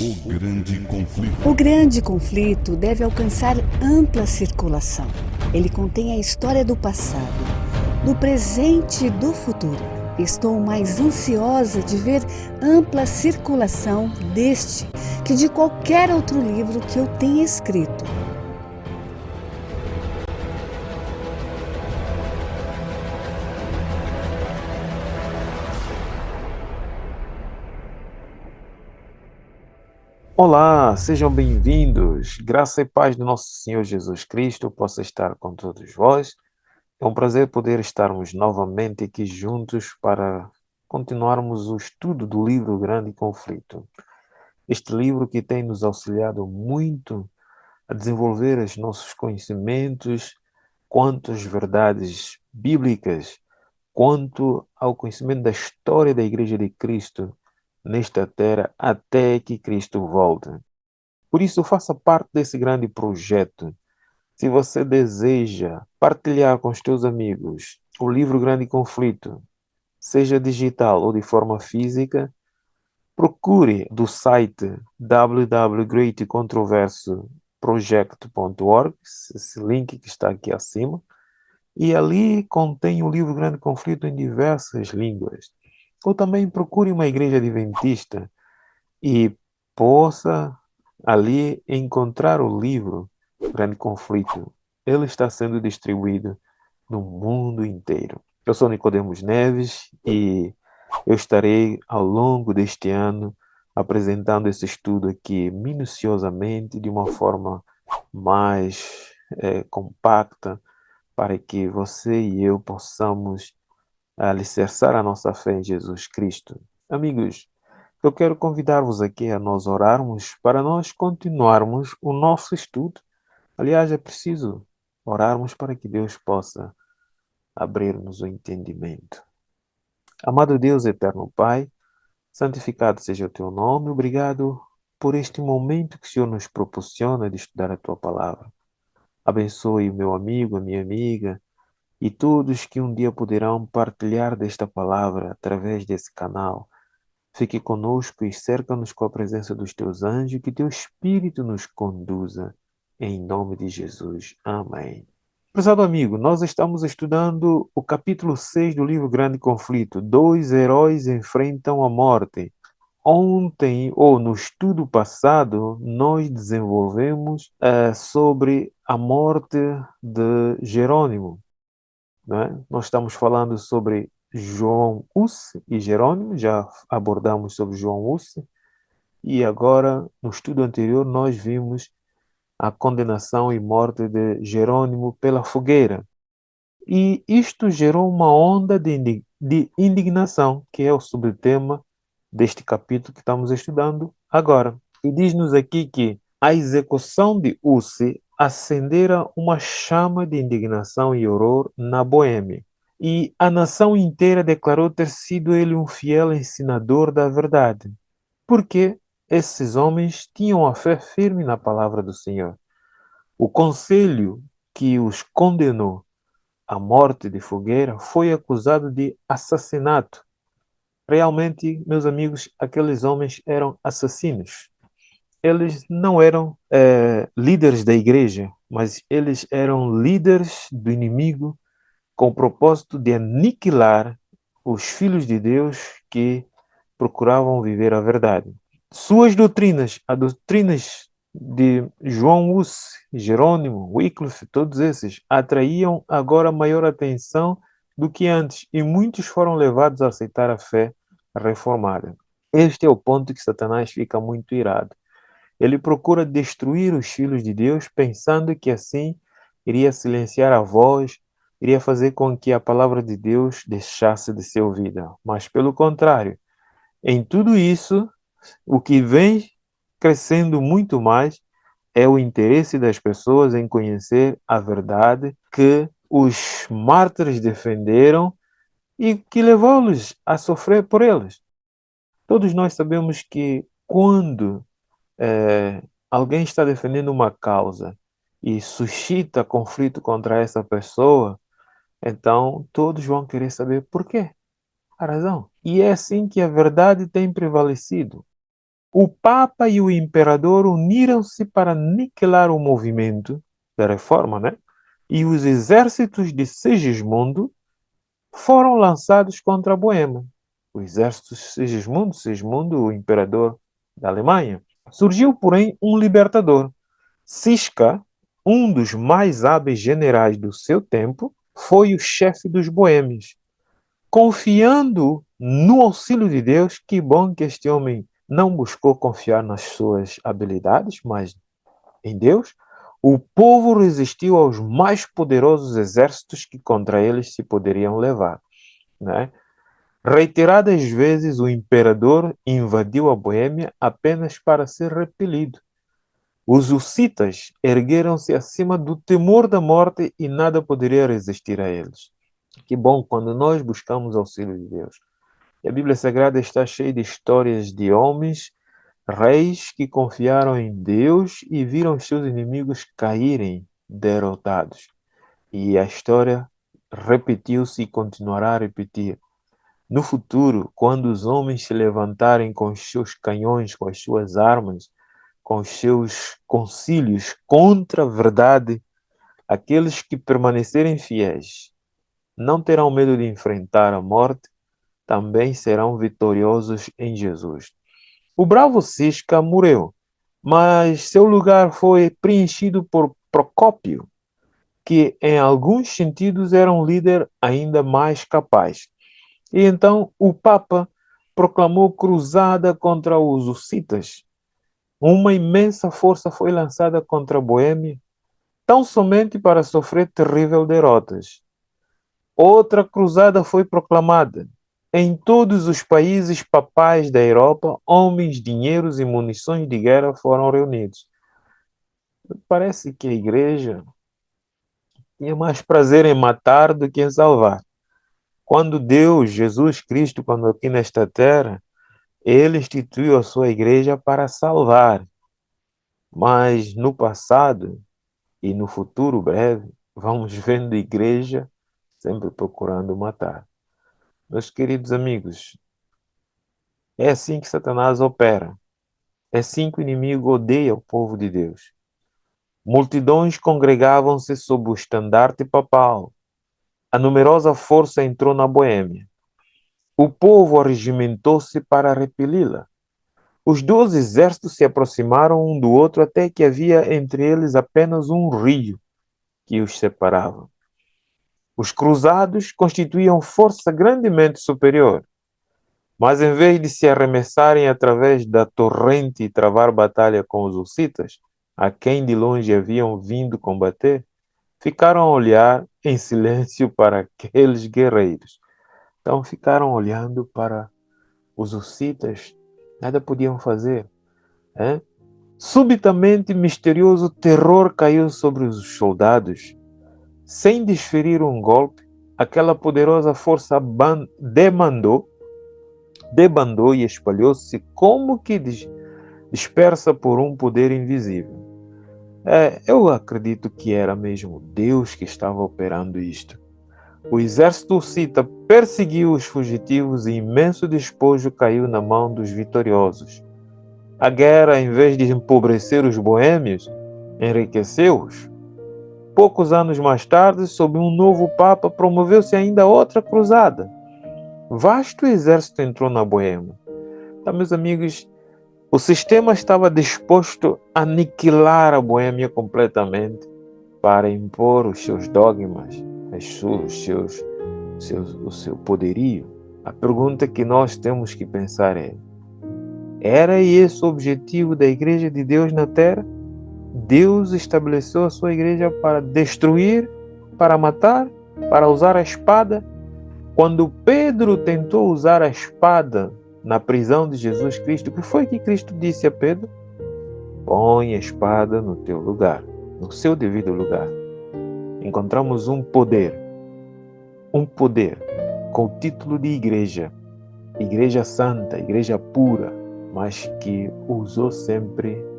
O grande conflito. O grande conflito deve alcançar ampla circulação. Ele contém a história do passado, do presente e do futuro. Estou mais ansiosa de ver ampla circulação deste que de qualquer outro livro que eu tenha escrito. Olá, sejam bem-vindos. Graça e paz do nosso Senhor Jesus Cristo possa estar com todos vós. É um prazer poder estarmos novamente aqui juntos para continuarmos o estudo do livro Grande Conflito. Este livro que tem nos auxiliado muito a desenvolver os nossos conhecimentos quanto às verdades bíblicas, quanto ao conhecimento da história da Igreja de Cristo nesta terra até que Cristo volte. Por isso, faça parte desse grande projeto. Se você deseja partilhar com os teus amigos o livro Grande Conflito, seja digital ou de forma física, procure do site www.greatcontroversoproject.org, esse link que está aqui acima, e ali contém o livro Grande Conflito em diversas línguas. Ou também procure uma igreja adventista e possa ali encontrar o livro Grande Conflito. Ele está sendo distribuído no mundo inteiro. Eu sou Nicodemos Neves e eu estarei ao longo deste ano apresentando esse estudo aqui minuciosamente, de uma forma mais compacta, para que você e eu possamos alicerçar a nossa fé em Jesus Cristo. Amigos, eu quero convidar-vos aqui a nós orarmos para nós continuarmos o nosso estudo. Aliás, é preciso orarmos para que Deus possa abrir-nos o entendimento. Amado Deus, eterno Pai, santificado seja o teu nome. Obrigado por este momento que o Senhor nos proporciona de estudar a tua palavra. Abençoe o meu amigo, a minha amiga e todos que um dia poderão partilhar desta palavra através desse canal. Fique conosco e cerca-nos com a presença dos teus anjos, que teu Espírito nos conduza. Em nome de Jesus. Amém. Prezado amigo, nós estamos estudando o capítulo 6 do livro Grande Conflito. Dois heróis enfrentam a morte. Ontem, ou no estudo passado, nós desenvolvemos sobre a morte de Jerônimo, né? Nós estamos falando sobre João Hus e Jerônimo, já abordamos sobre João Hus, e agora, no estudo anterior, nós vimos a condenação e morte de Jerônimo pela fogueira. E isto gerou uma onda de indignação, que é o subtema deste capítulo que estamos estudando agora. E diz-nos aqui que a execução de Hus acendera uma chama de indignação e horror na Boêmia. E a nação inteira declarou ter sido ele um fiel ensinador da verdade, porque esses homens tinham a fé firme na palavra do Senhor. O conselho que os condenou à morte de fogueira foi acusado de assassinato. Realmente, meus amigos, aqueles homens eram assassinos. Eles não eram líderes da igreja, mas eles eram líderes do inimigo com o propósito de aniquilar os filhos de Deus que procuravam viver a verdade. Suas doutrinas, as doutrinas de João Hus, Jerônimo, Wycliffe, todos esses, atraíam agora maior atenção do que antes, e muitos foram levados a aceitar a fé reformada. Este é o ponto que Satanás fica muito irado. Ele procura destruir os filhos de Deus, pensando que assim iria silenciar a voz, iria fazer com que a palavra de Deus deixasse de ser ouvida. Mas, pelo contrário, em tudo isso, o que vem crescendo muito mais é o interesse das pessoas em conhecer a verdade que os mártires defenderam e que levou-los a sofrer por eles. Todos nós sabemos que quando alguém está defendendo uma causa e suscita conflito contra essa pessoa, então todos vão querer saber por quê, a razão. E é assim que a verdade tem prevalecido. O Papa e o Imperador uniram-se para aniquilar o movimento da reforma, né? E os exércitos de Segismundo foram lançados contra a Boêmia. O exército de Segismundo, o imperador da Alemanha. Surgiu, porém, um libertador. Cisca, um dos mais hábeis generais do seu tempo, foi o chefe dos boêmios. Confiando no auxílio de Deus, que bom que este homem não buscou confiar nas suas habilidades, mas em Deus, o povo resistiu aos mais poderosos exércitos que contra eles se poderiam levar, né? Reiteradas vezes o imperador invadiu a Boêmia apenas para ser repelido. Os hussitas ergueram-se acima do temor da morte e nada poderia resistir a eles. Que bom quando nós buscamos auxílio de Deus. E a Bíblia Sagrada está cheia de histórias de homens, reis que confiaram em Deus e viram seus inimigos caírem derrotados. E a história repetiu-se e continuará a repetir. No futuro, quando os homens se levantarem com os seus canhões, com as suas armas, com os seus concílios contra a verdade, aqueles que permanecerem fiéis não terão medo de enfrentar a morte, também serão vitoriosos em Jesus. O bravo Cisca morreu, mas seu lugar foi preenchido por Procópio, que em alguns sentidos era um líder ainda mais capaz. E então o Papa proclamou cruzada contra os hussitas. Uma imensa força foi lançada contra a Boêmia, tão somente para sofrer terríveis derrotas. Outra cruzada foi proclamada. Em todos os países papais da Europa, homens, dinheiros e munições de guerra foram reunidos. Parece que a igreja tinha mais prazer em matar do que em salvar. Quando Deus, Jesus Cristo, quando aqui nesta terra, ele instituiu a sua igreja para salvar. Mas no passado e no futuro breve, vamos vendo a igreja sempre procurando matar. Meus queridos amigos, é assim que Satanás opera. É assim que o inimigo odeia o povo de Deus. Multidões congregavam-se sob o estandarte papal. A numerosa força entrou na Boêmia. O povo arregimentou-se para repeli-la. Os 12 exércitos se aproximaram um do outro até que havia entre eles apenas um rio que os separava. Os cruzados constituíam força grandemente superior, mas em vez de se arremessarem através da torrente e travar batalha com os hussitas, a quem de longe haviam vindo combater, ficaram a olhar em silêncio para aqueles guerreiros. Então ficaram olhando para os hussitas, nada podiam fazer. Hein? Subitamente, misterioso terror caiu sobre os soldados. Sem desferir um golpe, aquela poderosa força debandou e espalhou-se como que dispersa por um poder invisível. Eu acredito que era mesmo Deus que estava operando isto. O exército hussita perseguiu os fugitivos e imenso despojo caiu na mão dos vitoriosos. A guerra, em vez de empobrecer os boêmios, enriqueceu-os. Poucos anos mais tarde, sob um novo Papa, promoveu-se ainda outra cruzada. Vasto exército entrou na Boêmia. Então, meus amigos, o sistema estava disposto a aniquilar a Boêmia completamente para impor os seus dogmas, o seu poderio. A pergunta que nós temos que pensar é: era esse o objetivo da Igreja de Deus na Terra? Deus estabeleceu a sua igreja para destruir, para matar, para usar a espada. Quando Pedro tentou usar a espada na prisão de Jesus Cristo, o que foi que Cristo disse a Pedro? Põe a espada no teu lugar, no seu devido lugar. Encontramos um poder com o título de igreja santa, igreja pura, mas que usou sempre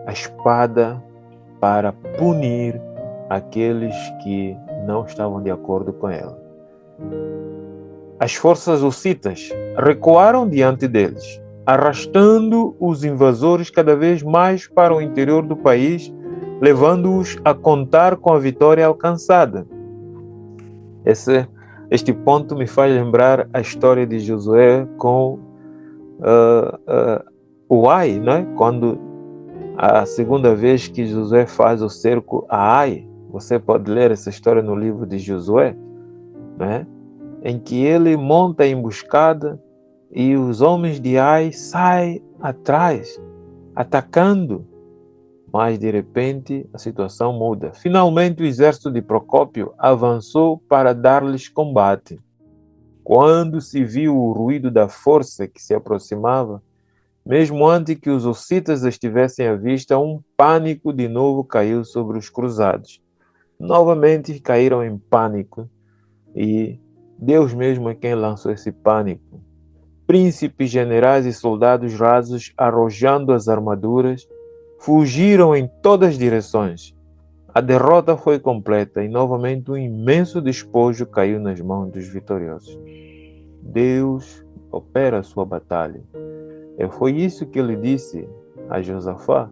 a espada para punir aqueles que não estavam de acordo com ela. As forças hussitas recuaram diante deles. arrastando os invasores cada vez mais para o interior do país, levando-os a contar com a vitória alcançada. Este ponto me faz lembrar a história de Josué com o Ai, né? Quando a segunda vez que Josué faz o cerco a Ai, você pode ler essa história no livro de Josué, né? Em que ele monta a emboscada e os homens de Ai saem atrás, atacando. Mas, de repente, a situação muda. Finalmente, o exército de Procópio avançou para dar-lhes combate. Quando se viu o ruído da força que se aproximava, mesmo antes que os hussitas estivessem à vista, um pânico de novo caiu sobre os cruzados. Novamente caíram em pânico e Deus mesmo é quem lançou esse pânico. Príncipes, generais e soldados rasos, arrojando as armaduras, fugiram em todas as direções. A derrota foi completa e novamente um imenso despojo caiu nas mãos dos vitoriosos. Deus opera a sua batalha. E foi isso que ele disse a Josafá: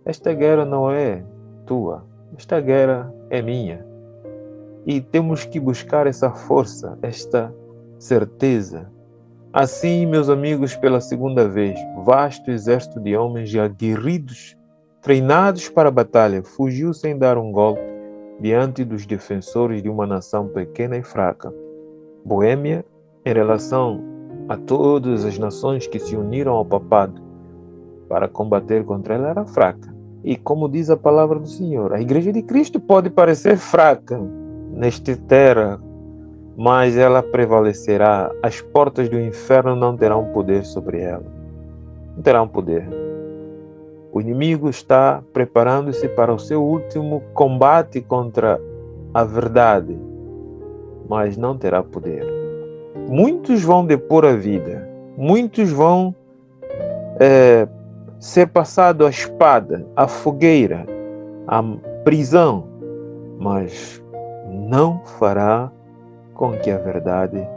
esta guerra não é tua, esta guerra é minha. E temos que buscar essa força, esta certeza. Assim, meus amigos, pela segunda vez, vasto exército de homens aguerridos, treinados para a batalha, fugiu sem dar um golpe diante dos defensores de uma nação pequena e fraca. Boêmia, em relação a todas as nações que se uniram ao papado para combater contra ela, era fraca. E como diz a palavra do Senhor, a Igreja de Cristo pode parecer fraca nesta terra, mas ela prevalecerá. As portas do inferno não terão poder sobre ela. Não terão poder. O inimigo está preparando-se para o seu último combate contra a verdade, mas não terá poder. Muitos vão depor a vida. Muitos vão ser passados à espada, à fogueira, à prisão, mas não fará com que a verdade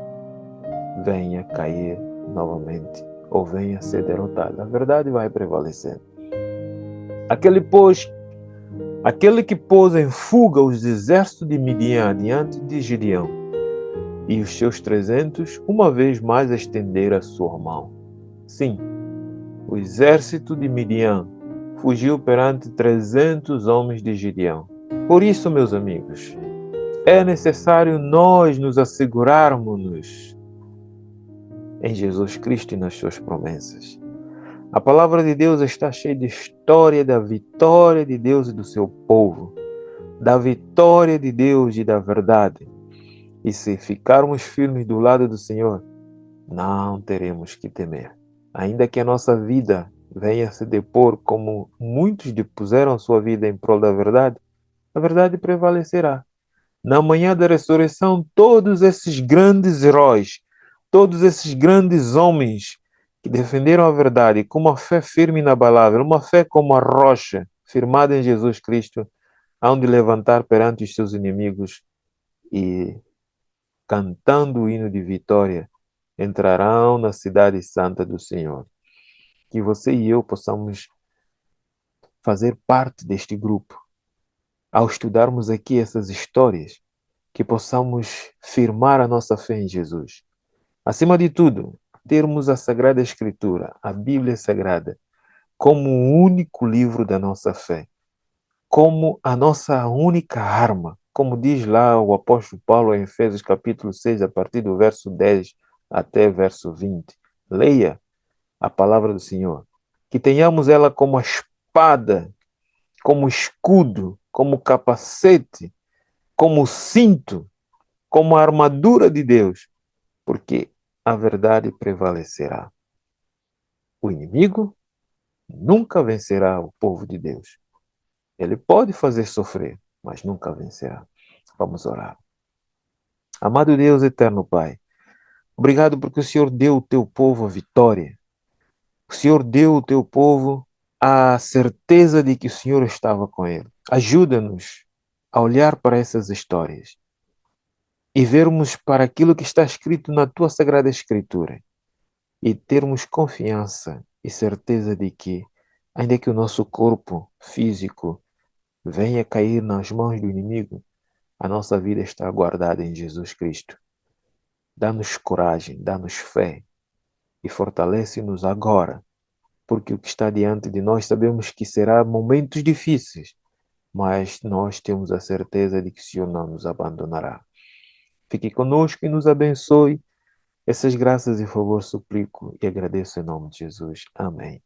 venha cair novamente ou venha ser derrotada. A verdade vai prevalecer. Aquele que pôs em fuga os exércitos de Midian diante de Gideão e os seus 300, uma vez mais estenderam a sua mão. Sim, o exército de Midian fugiu perante 300 homens de Gideão. Por isso, meus amigos, é necessário nós nos assegurarmos em Jesus Cristo e nas suas promessas. A palavra de Deus está cheia de história da vitória de Deus e do seu povo, da vitória de Deus e da verdade. E se ficarmos firmes do lado do Senhor, não teremos que temer. Ainda que a nossa vida venha se depor como muitos depuseram sua vida em prol da verdade, a verdade prevalecerá. Na manhã da ressurreição, todos esses grandes heróis, todos esses grandes homens que defenderam a verdade com uma fé firme e inabalável, uma fé como a rocha, firmada em Jesus Cristo, hão de levantar perante os seus inimigos e, cantando o hino de vitória, entrarão na cidade santa do Senhor. Que você e eu possamos fazer parte deste grupo. Ao estudarmos aqui essas histórias, que possamos firmar a nossa fé em Jesus. Acima de tudo, termos a Sagrada Escritura, a Bíblia Sagrada, como o único livro da nossa fé, como a nossa única arma, como diz lá o apóstolo Paulo em Efésios capítulo 6, a partir do verso 10 até verso 20. Leia a palavra do Senhor. Que tenhamos ela como a espada, como escudo, como capacete, como cinto, como a armadura de Deus, porque a verdade prevalecerá. O inimigo nunca vencerá o povo de Deus. Ele pode fazer sofrer, mas nunca vencerá. Vamos orar. Amado Deus, eterno Pai, obrigado porque o Senhor deu ao teu povo a vitória. O Senhor deu ao teu povo a certeza de que o Senhor estava com ele. Ajuda-nos a olhar para essas histórias e vermos para aquilo que está escrito na tua Sagrada Escritura e termos confiança e certeza de que, ainda que o nosso corpo físico venha cair nas mãos do inimigo, a nossa vida está guardada em Jesus Cristo. Dá-nos coragem, dá-nos fé e fortalece-nos agora, porque o que está diante de nós sabemos que será momentos difíceis, mas nós temos a certeza de que o Senhor não nos abandonará. Fique conosco e nos abençoe. Essas graças e favor suplico e agradeço em nome de Jesus. Amém.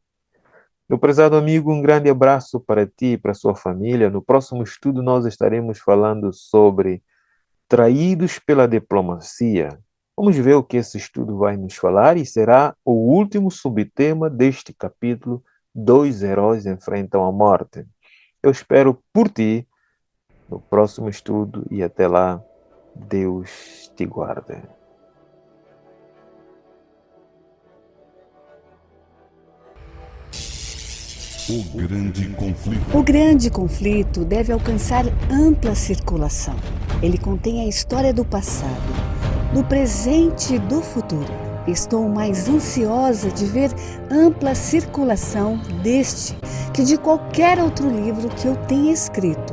Meu prezado amigo, um grande abraço para ti e para a sua família. No próximo estudo nós estaremos falando sobre traídos pela diplomacia. Vamos ver o que esse estudo vai nos falar e será o último subtema deste capítulo. Dois heróis enfrentam a morte. Eu espero por ti no próximo estudo e até lá, Deus te guarde. O grande conflito. O grande conflito deve alcançar ampla circulação. Ele contém a história do passado, do presente e do futuro. Estou mais ansiosa de ver ampla circulação deste que de qualquer outro livro que eu tenha escrito.